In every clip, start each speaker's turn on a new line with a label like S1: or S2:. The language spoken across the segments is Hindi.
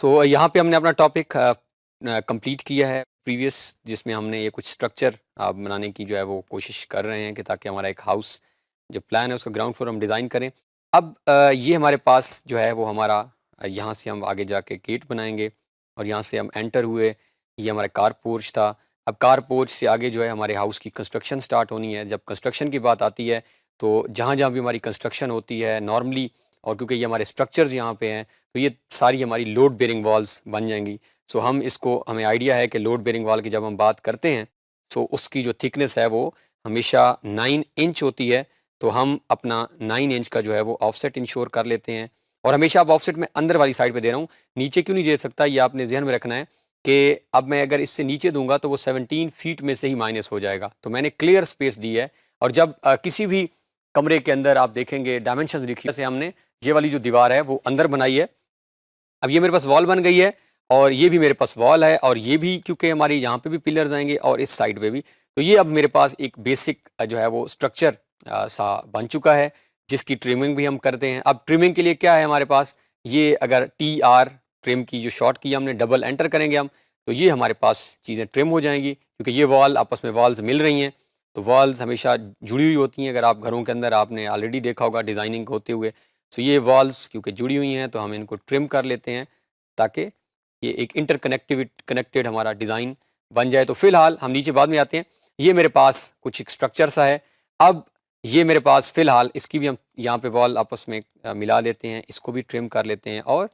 S1: यहाँ पे हमने अपना टॉपिक कंप्लीट किया है प्रीवियस, जिसमें हमने ये कुछ स्ट्रक्चर बनाने की जो है वो कोशिश कर रहे हैं कि ताकि हमारा एक हाउस जो प्लान है उसका ग्राउंड फ्लोर हम डिज़ाइन करें। अब ये हमारे पास जो है वो हमारा यहाँ से हम आगे जाके गेट बनाएंगे और यहाँ से हम एंटर हुए। ये हमारा कार पोर्च था। अब कार पोर्च से आगे जो है हमारे हाउस की कंस्ट्रक्शन स्टार्ट होनी है। जब कंस्ट्रक्शन की बात आती है तो जहाँ जहाँ भी हमारी कंस्ट्रक्शन होती है नॉर्मली, और क्योंकि ये हमारे स्ट्रक्चर्स यहाँ पे हैं तो ये सारी हमारी लोड बेयरिंग वॉल्स बन जाएंगी। हम इसको, हमें आइडिया है कि लोड बेयरिंग वॉल की जब हम बात करते हैं तो उसकी जो थिकनेस है वो हमेशा 9 इंच होती है। तो हम अपना 9 इंच का जो है वो ऑफसेट इंश्योर कर लेते हैं। और हमेशा आप ऑफसेट में अंदर वाली साइड पे दे रहा हूँ, नीचे क्यों नहीं दे सकता, ये आपने ध्यान में रखना है कि अब मैं अगर इससे नीचे दूंगा तो वो 17 फीट में से ही माइनस हो जाएगा। तो मैंने क्लियर स्पेस दी है। और जब किसी भी कमरे के अंदर आप देखेंगे डायमेंशन लिखी से हमने ये वाली जो दीवार है वो अंदर बनाई है। अब ये मेरे पास वॉल बन गई है और ये भी मेरे पास वॉल है और ये भी, क्योंकि हमारी यहाँ पे भी पिलर्स आएंगे और इस साइड पे भी, तो ये अब मेरे पास एक बेसिक जो है वो स्ट्रक्चर सा बन चुका है, जिसकी ट्रिमिंग भी हम करते हैं। अब ट्रिमिंग के लिए क्या है हमारे पास, ये अगर TR ट्रिम की जो शॉर्ट की हमने डबल एंटर करेंगे हम, तो ये हमारे पास चीज़ें ट्रिम हो जाएंगी, क्योंकि ये वॉल आपस में वॉल्स मिल रही हैं। तो वॉल्स हमेशा जुड़ी हुई होती हैं। अगर आप घरों के अंदर आपने ऑलरेडी देखा होगा डिज़ाइनिंग होते हुए, तो ये वॉल्स क्योंकि जुड़ी हुई हैं तो हम इनको ट्रिम कर लेते हैं ताकि ये एक कनेक्टेड हमारा डिज़ाइन बन जाए। तो फिलहाल हम नीचे बाद में आते हैं। ये मेरे पास कुछ एक स्ट्रक्चर सा है। अब ये मेरे पास फिलहाल इसकी भी हम यहाँ पे वॉल आपस में मिला देते हैं, इसको भी ट्रिम कर लेते हैं और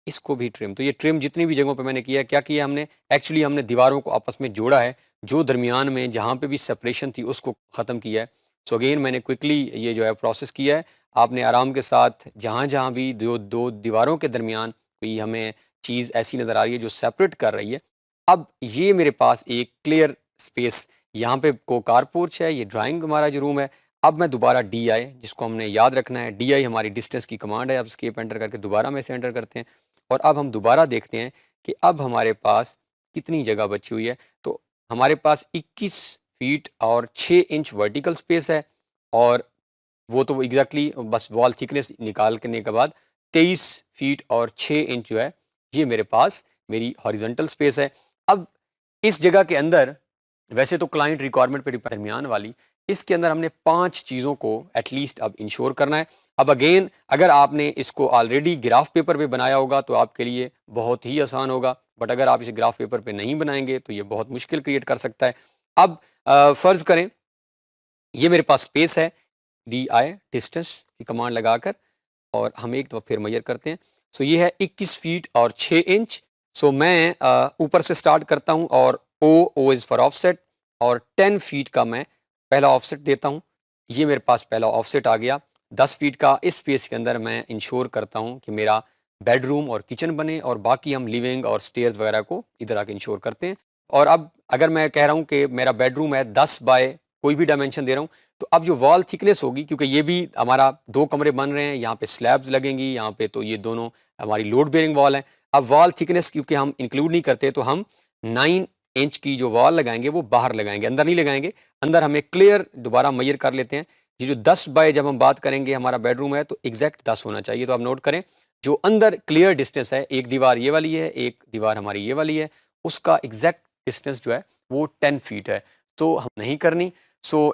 S1: इसको भी ट्रिम। तो ये ट्रिम जितनी भी जगहों पे मैंने किया है, क्या किया हमने, एक्चुअली हमने दीवारों को आपस में जोड़ा है, जो दरमियान में जहाँ पे भी सेपरेशन थी उसको ख़त्म किया है। अगेन मैंने क्विकली ये जो है प्रोसेस किया है। आपने आराम के साथ जहाँ जहाँ भी दो दो दीवारों के दरमियान कोई हमें चीज़ ऐसी नज़र आ रही है जो सेपरेट कर रही है, अब ये मेरे पास एक क्लियर स्पेस, यहाँ पे को कार पोर्च है, ये ड्राइंग हमारा जो रूम है। अब मैं दोबारा DI, जिसको हमने याद रखना है, DI हमारी डिस्टेंस की कमांड है। अब स्केप एंटर करके दोबारा में से एंटर करते हैं और अब हम दोबारा देखते हैं कि अब हमारे पास कितनी जगह बची हुई है। तो हमारे पास 21 फीट और 6 इंच वर्टिकल स्पेस है और वो तो एग्जैक्टली बस वॉल थिकनेस निकाल करने के बाद 23 फीट और 6 इंच जो है ये मेरे पास मेरी हॉरिजॉन्टल स्पेस है। अब इस जगह के अंदर वैसे तो क्लाइंट रिक्वायरमेंट पे दरमियान वाली, इसके अंदर हमने 5 चीज़ों को एटलीस्ट अब इंश्योर करना है। अब अगेन अगर आपने इसको ऑलरेडी ग्राफ पेपर पे बनाया होगा तो आपके लिए बहुत ही आसान होगा, बट अगर आप इसे ग्राफ पेपर पे नहीं बनाएंगे तो ये बहुत मुश्किल क्रिएट कर सकता है। अब फ़र्ज़ करें ये मेरे पास स्पेस है, DI डिस्टेंस की कमांड लगाकर और हम एक दफ़ा फिर मेजर करते हैं। ये है 21 फीट और 6 इंच। मैं ऊपर से स्टार्ट करता हूँ और O इज़ फॉर ऑफसेट और 10 फीट का मैं पहला ऑफसेट देता हूँ। ये मेरे पास पहला ऑफसेट आ गया 10 फीट का। इस स्पेस के अंदर मैं इंश्योर करता हूँ कि मेरा बेडरूम और किचन बने और बाकी हम लिविंग और स्टेयर्स वगैरह को इधर आके इंश्योर करते हैं। और अब अगर मैं कह रहा हूँ कि मेरा बेडरूम है 10 बाय कोई भी डायमेंशन दे रहा हूँ, तो अब जो वॉल थिकनेस होगी, क्योंकि ये भी हमारा 2 कमरे बन रहे हैं, यहाँ पे स्लैब्स लगेंगी, यहाँ पे तो ये दोनों हमारी लोड बेयरिंग वॉल है। अब वॉल थिकनेस क्योंकि हम इंक्लूड नहीं करते तो हम 9 इंच की जो वॉल लगाएंगे वो बाहर लगाएंगे, अंदर नहीं लगाएंगे। अंदर हमें क्लियर दोबारा मेजर कर लेते हैं। ये जो 10 बाय जब हम बात करेंगे हमारा बेडरूम है तो एग्जैक्ट 10 होना चाहिए। तो आप नोट करें जो अंदर क्लियर डिस्टेंस है, एक दीवार ये वाली है, एक दीवार हमारी ये वाली है, उसका एग्जैक्ट डिस्टेंस जो है वो 10 फीट है। तो हम नहीं करनी।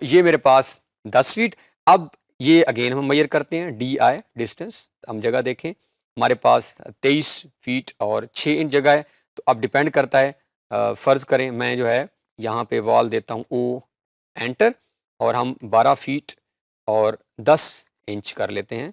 S1: ये मेरे पास 10 फीट। अब ये अगेन हम मेजर करते हैं DI डिस्टेंस। हम जगह देखें, हमारे पास 23 फीट और 6 इंच जगह है। तो अब डिपेंड करता है, फ़र्ज़ करें मैं जो है यहाँ पे वॉल देता हूँ O एंटर और हम 12 फीट और 10 इंच कर लेते हैं।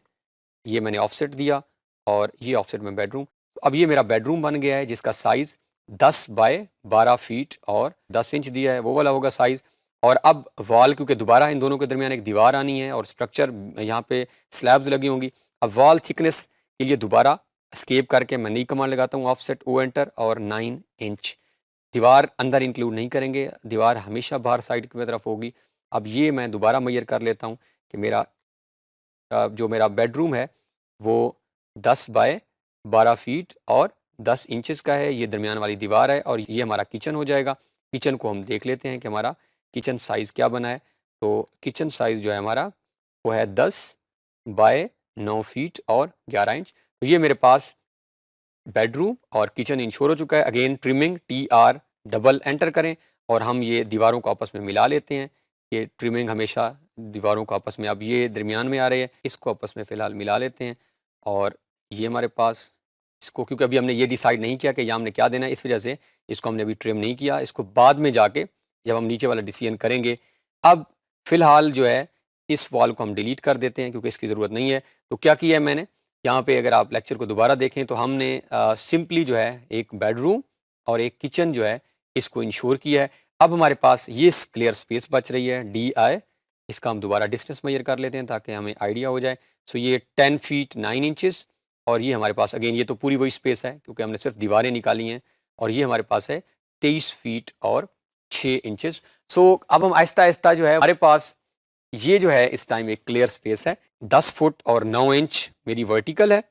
S1: ये मैंने ऑफसेट दिया और ये ऑफसेट में बेडरूम। तो अब ये मेरा बेडरूम बन गया है जिसका साइज़ 10 बाय 12 फीट और 10 इंच दिया है, वो वाला होगा साइज़। और अब वॉल क्योंकि दोबारा इन दोनों के दरमियान एक दीवार आनी है और स्ट्रक्चर यहाँ पे स्लैब्स लगी होंगी। अब वॉल थिकनेस के लिए दोबारा एस्केप करके मैं नई कमांड लगाता हूँ ऑफसेट O एंटर और 9 इंच। दीवार अंदर इंक्लूड नहीं करेंगे, दीवार हमेशा बाहर साइड की तरफ होगी। अब ये मैं दोबारा मेजर कर लेता हूँ कि मेरा जो मेरा बेडरूम है वो 10 बाय 12 फीट और 10 इंचेस का है। ये दरमियान वाली दीवार है और ये हमारा किचन हो जाएगा। किचन को हम देख लेते हैं कि हमारा किचन साइज़ क्या बना है। तो किचन साइज़ जो है हमारा वो है 10 बाय 9 फीट और 11 इंच। तो ये मेरे पास बेडरूम और किचन इंश्योर हो चुका है। Again trimming TR double enter करें और हम ये दीवारों को आपस में मिला लेते हैं। ये ट्रिमिंग हमेशा दीवारों को आपस में, अब ये दरमियान में आ रही है, इसको आपस में फ़िलहाल मिला लेते हैं। और ये हमारे पास, इसको क्योंकि अभी हमने ये डिसाइड नहीं किया कि यहाँ हमने क्या देना है, इस वजह से इसको हमने अभी ट्रिम नहीं किया। इसको बाद में जाके जब हम नीचे वाला डिसीजन करेंगे। अब फ़िलहाल जो है इस वॉल को हम डिलीट कर देते हैं क्योंकि इसकी ज़रूरत नहीं है। तो क्या किया है मैंने, यहाँ पे अगर आप लेक्चर को दोबारा देखें तो हमने सिंपली जो है एक बेडरूम और एक किचन जो है इसको इंश्योर किया है। अब हमारे पास ये क्लियर स्पेस बच रही है DI, इसका हम दोबारा डिस्टेंस मेजर कर लेते हैं ताकि हमें आइडिया हो जाए। सो ये 10 फीट 9 इंचेस और ये हमारे पास अगेन ये तो पूरी वही स्पेस है क्योंकि हमने सिर्फ दीवारें निकाली हैं। और ये हमारे पास है 23 फीट और 6 इंचेस। सो अब हम आहिस्ता आहिस्ता जो है हमारे पास ये जो है इस टाइम एक क्लियर स्पेस है। 10 फुट और 9 इंच मेरी वर्टिकल है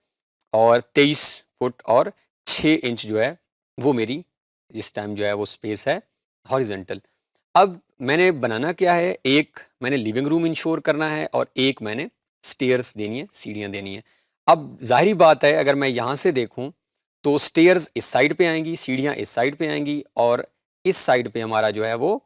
S1: और 23 फुट और 6 इंच जो है वो मेरी इस टाइम जो है वो स्पेस है हॉरिजेंटल। अब मैंने बनाना क्या है, एक मैंने लिविंग रूम इंश्योर करना है और एक मैंने स्टेयर्स देनी है, सीढ़ियाँ देनी है। अब ज़ाहिरी बात है अगर मैं यहाँ से देखूँ तो स्टेयर्स इस साइड पे आएँगी, सीढ़ियाँ इस साइड पे आएँगी और इस साइड पे हमारा जो है वो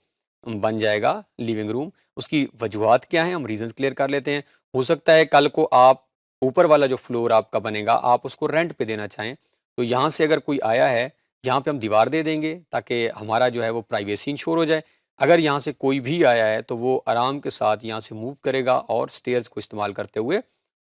S1: बन जाएगा लिविंग रूम। उसकी वजूहात क्या हैं, हम रीज़न्स क्लियर कर लेते हैं। हो सकता है कल को आप ऊपर वाला जो फ्लोर आपका बनेगा आप उसको रेंट पे देना चाहें, तो यहाँ से अगर कोई आया है, यहाँ पे हम दीवार दे देंगे ताकि हमारा जो है वो प्राइवेसी इंश्योर हो जाए। अगर यहाँ से कोई भी आया है तो वो आराम के साथ यहाँ से मूव करेगा और स्टेयर्स को इस्तेमाल करते हुए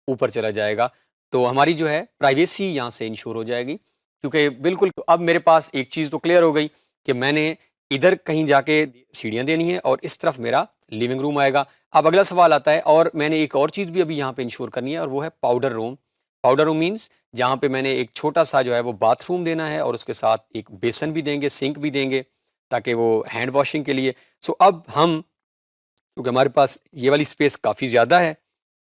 S1: ऊपर चला जाएगा। तो हमारी जो है प्राइवेसी यहाँ से इंश्योर हो जाएगी क्योंकि बिल्कुल अब मेरे पास एक चीज़ तो क्लियर हो गई कि मैंने इधर कहीं जाके सीढ़ियाँ देनी है और इस तरफ मेरा लिविंग रूम आएगा। अब अगला सवाल आता है और मैंने एक और चीज़ भी अभी यहाँ पे इंश्योर करनी है और वो है powder room. Powder room means जहाँ पे मैंने एक छोटा-सा जो है वो बाथरूम देना है और उसके साथ एक बेसन भी देंगे, सिंक भी देंगे ताकि वो हैंड वॉशिंग के लिए। सो अब हम, क्योंकि हमारे पास ये वाली स्पेस काफ़ी ज़्यादा है,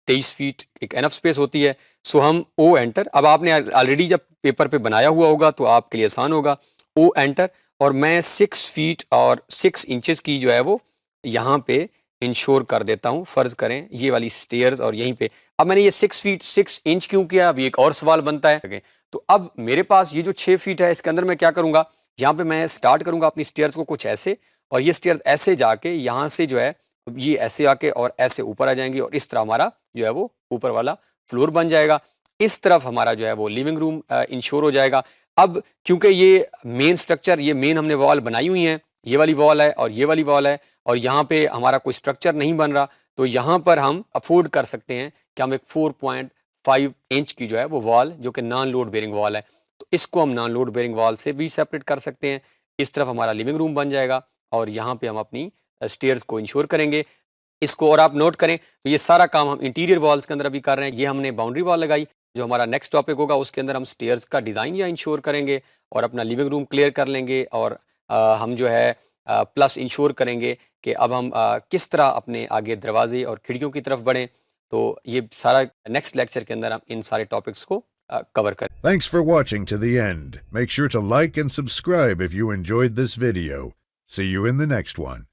S1: 23 फीट एक एनफ स्पेस होती है। सो हम O एंटर, अब आपने ऑलरेडी जब पेपर पे बनाया हुआ होगा तो आपके लिए आसान होगा। O एंटर और मैं 6 फीट और 6 इंचेस की जो है वो यहाँ पे इंश्योर कर देता हूँ। फ़र्ज़ करें ये वाली स्टेयर्स और यहीं पे, अब मैंने ये 6 फीट 6 इंच क्यों किया, अब ये एक और सवाल बनता है। तो अब मेरे पास ये जो 6 फीट है इसके अंदर मैं क्या करूँगा, यहाँ पे मैं स्टार्ट करूँगा अपनी स्टेयर्स को कुछ ऐसे और ये स्टेयर्स ऐसे जाके यहाँ से जो है ये ऐसे आके और ऐसे ऊपर आ जाएँगी और इस तरह हमारा जो है वो ऊपर वाला फ्लोर बन जाएगा। इस तरफ हमारा जो है वो लिविंग रूम इंश्योर हो जाएगा। अब क्योंकि ये मेन स्ट्रक्चर, ये मेन हमने वॉल बनाई हुई है, ये वाली वॉल है और ये वाली वॉल है और यहाँ पे हमारा कोई स्ट्रक्चर नहीं बन रहा, तो यहाँ पर हम अफोर्ड कर सकते हैं कि हम एक 4.5 इंच की जो है वो वॉल, जो कि नॉन लोड बेयरिंग वॉल है, तो इसको हम नॉन लोड बेयरिंग वॉल से भी सेपरेट कर सकते हैं। इस तरफ हमारा लिविंग रूम बन जाएगा और यहाँ पे हम अपनी स्टेयर्स को इंश्योर करेंगे। इसको और आप नोट करें तो ये सारा काम हम इंटीरियर वॉल्स के अंदर अभी कर रहे हैं। ये हमने बाउंड्री वॉल लगाई, जो हमारा नेक्स्ट टॉपिक होगा उसके अंदर हम स्टेयर्स का डिज़ाइन या इंश्योर करेंगे और अपना लिविंग रूम क्लियर कर लेंगे और हम जो है प्लस इंश्योर करेंगे कि अब हम किस तरह अपने आगे दरवाजे और खिड़कियों की तरफ बढ़ें। तो ये सारा नेक्स्ट लेक्चर के अंदर हम इन सारे टॉपिक्स को कवर करें।
S2: Thanks for watching to the end. Make sure to like and subscribe if you enjoyed this video. See you in the next one.